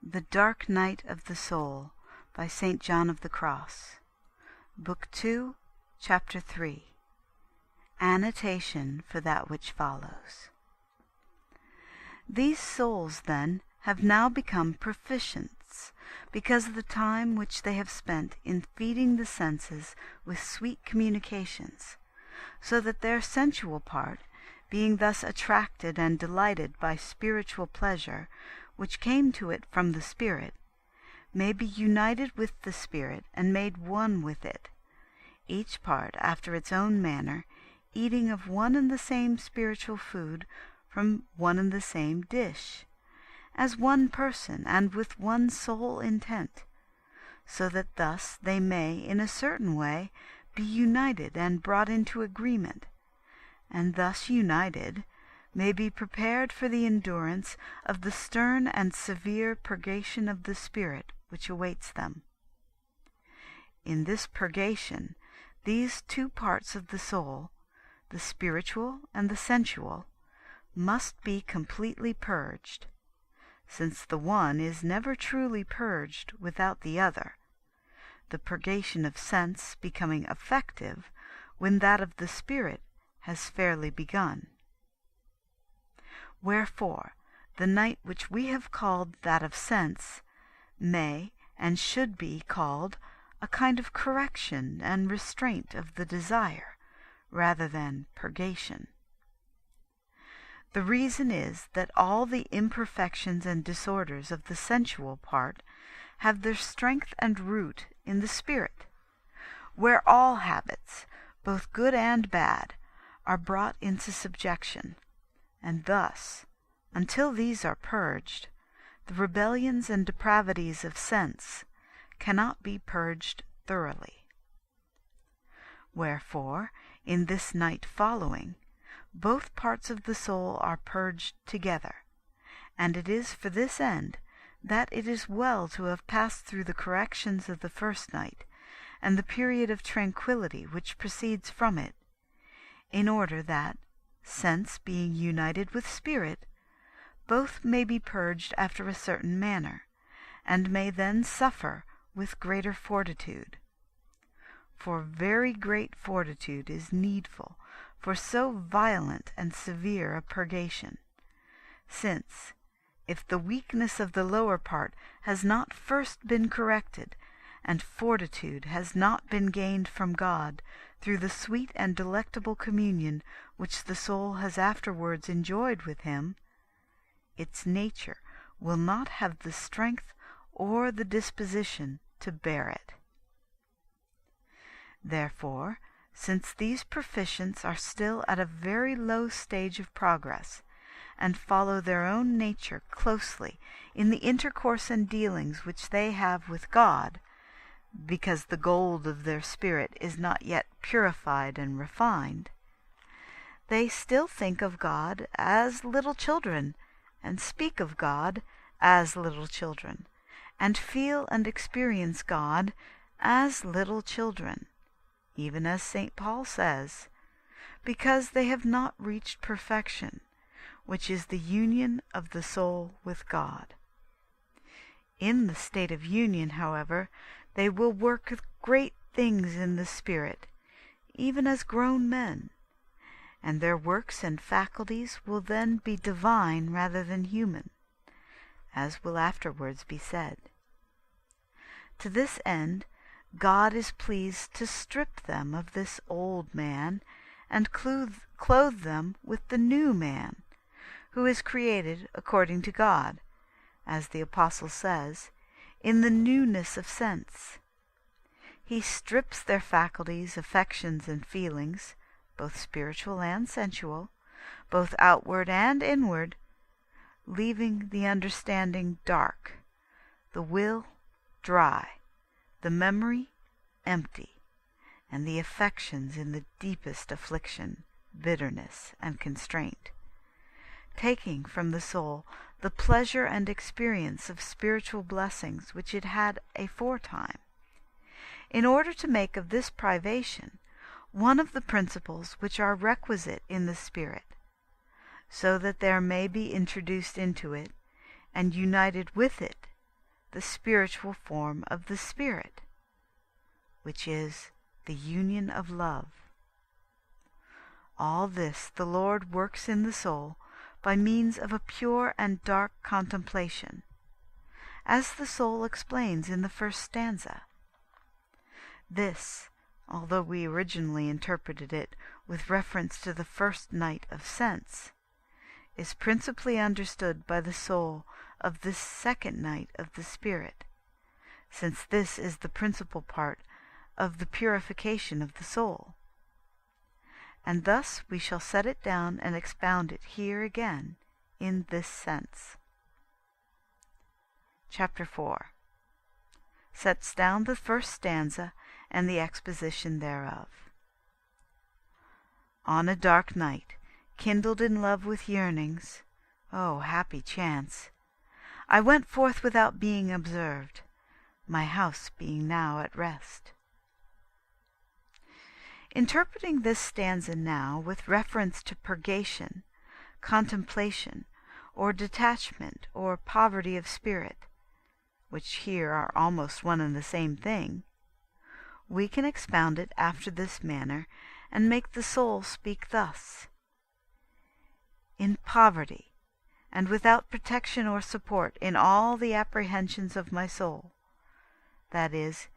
The Dark Night of the Soul by St. John of the Cross. Book 2, Chapter 3. Annotation for that which follows. These souls, then, have now become proficients, because of the time which they have spent in feeding the senses with sweet communications, so that their sensual part, being thus attracted and delighted by spiritual pleasure, which came to it from the Spirit, may be united with the Spirit and made one with it, each part after its own manner, eating of one and the same spiritual food from one and the same dish, as one person and with one sole intent, so that thus they may in a certain way be united and brought into agreement, and thus united may be prepared for the endurance of the stern and severe purgation of the spirit which awaits them. In this purgation, these two parts of the soul, the spiritual and the sensual, must be completely purged, since the one is never truly purged without the other, the purgation of sense becoming effective when that of the spirit has fairly begun. Wherefore, the night which we have called that of sense may and should be called a kind of correction and restraint of the desire, rather than purgation. The reason is that all the imperfections and disorders of the sensual part have their strength and root in the spirit, where all habits, both good and bad, are brought into subjection, and thus, until these are purged, the rebellions and depravities of sense cannot be purged thoroughly. Wherefore, in this night following, both parts of the soul are purged together, and it is for this end that it is well to have passed through the corrections of the first night, and the period of tranquillity which proceeds from it, in order that, sense being united with spirit, both may be purged after a certain manner, and may then suffer with greater fortitude. For very great fortitude is needful for so violent and severe a purgation, since, if the weakness of the lower part has not first been corrected, and fortitude has not been gained from God through the sweet and delectable communion which the soul has afterwards enjoyed with Him, its nature will not have the strength or the disposition to bear it. Therefore, since these proficients are still at a very low stage of progress, and follow their own nature closely in the intercourse and dealings which they have with God, because the gold of their spirit is not yet purified and refined, they still think of God as little children, and speak of God as little children, and feel and experience God as little children, even as St. Paul says, because they have not reached perfection, which is the union of the soul with God. In the state of union, however, they will work great things in the Spirit, even as grown men, and their works and faculties will then be divine rather than human, as will afterwards be said. To this end, God is pleased to strip them of this old man, and clothe them with the new man, who is created according to God, as the Apostle says, in the newness of sense. He strips their faculties, affections, and feelings, both spiritual and sensual, both outward and inward, leaving the understanding dark, the will dry, the memory empty, and the affections in the deepest affliction, bitterness, and constraint, taking from the soul the pleasure and experience of spiritual blessings which it had aforetime, in order to make of this privation one of the principles which are requisite in the spirit, so that there may be introduced into it, and united with it, the spiritual form of the Spirit, which is the union of love. All this the Lord works in the soul by means of a pure and dark contemplation, as the soul explains in the first stanza. This, although we originally interpreted it with reference to the first night of sense, is principally understood by the soul of this second night of the Spirit, since this is the principal part of the purification of the soul. And thus we shall set it down and expound it here again in this sense. Chapter 4 sets down the first stanza and the exposition thereof. On a dark night, kindled in love with yearnings, oh, happy chance! I went forth without being observed, my house being now at rest. Interpreting this stanza now with reference to purgation, contemplation, or detachment, or poverty of spirit, which here are almost one and the same thing, we can expound it after this manner and make the soul speak thus: in poverty, and without protection or support in all the apprehensions of my soul, that is,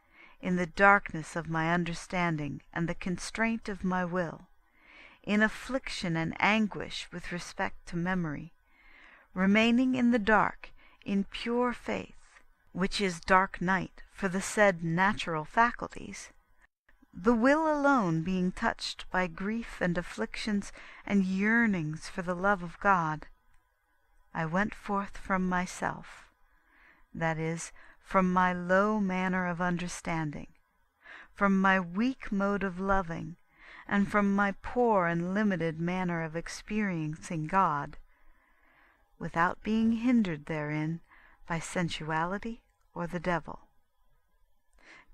in the darkness of my understanding and the constraint of my will, in affliction and anguish with respect to memory, remaining in the dark in pure faith, which is dark night for the said natural faculties, the will alone being touched by grief and afflictions and yearnings for the love of God, I went forth from myself, that is, from my low manner of understanding, from my weak mode of loving, and from my poor and limited manner of experiencing God, without being hindered therein by sensuality or the devil.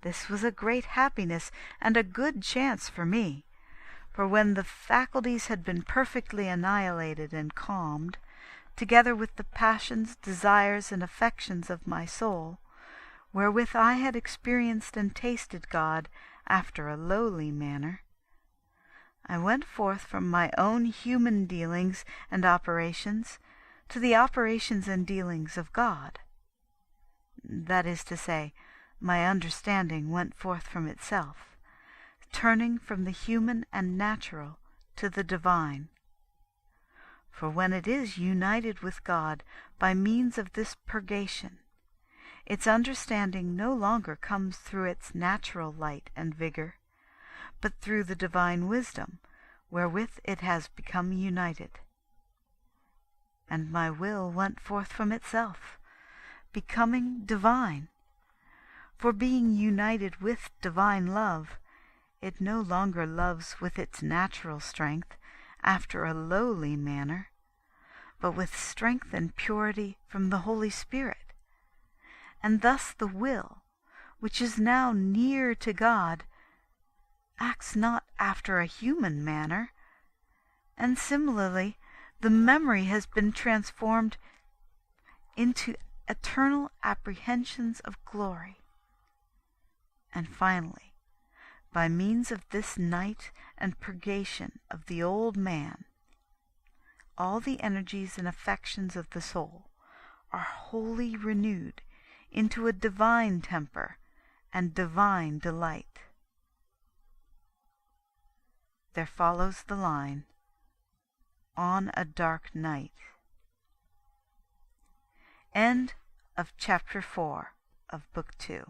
This was a great happiness and a good chance for me, for when the faculties had been perfectly annihilated and calmed, together with the passions, desires, and affections of my soul, wherewith I had experienced and tasted God after a lowly manner, I went forth from my own human dealings and operations to the operations and dealings of God. That is to say, my understanding went forth from itself, turning from the human and natural to the divine. For when it is united with God by means of this purgation, its understanding no longer comes through its natural light and vigor, but through the divine wisdom wherewith it has become united. And my will went forth from itself, becoming divine. For being united with divine love, it no longer loves with its natural strength after a lowly manner, but with strength and purity from the Holy Spirit. And thus the will, which is now near to God, acts not after a human manner, and similarly the memory has been transformed into eternal apprehensions of glory. And finally, by means of this night and purgation of the old man, all the energies and affections of the soul are wholly renewed into a divine temper and divine delight. There follows the line, on a dark night. End of chapter 4 of Book 2.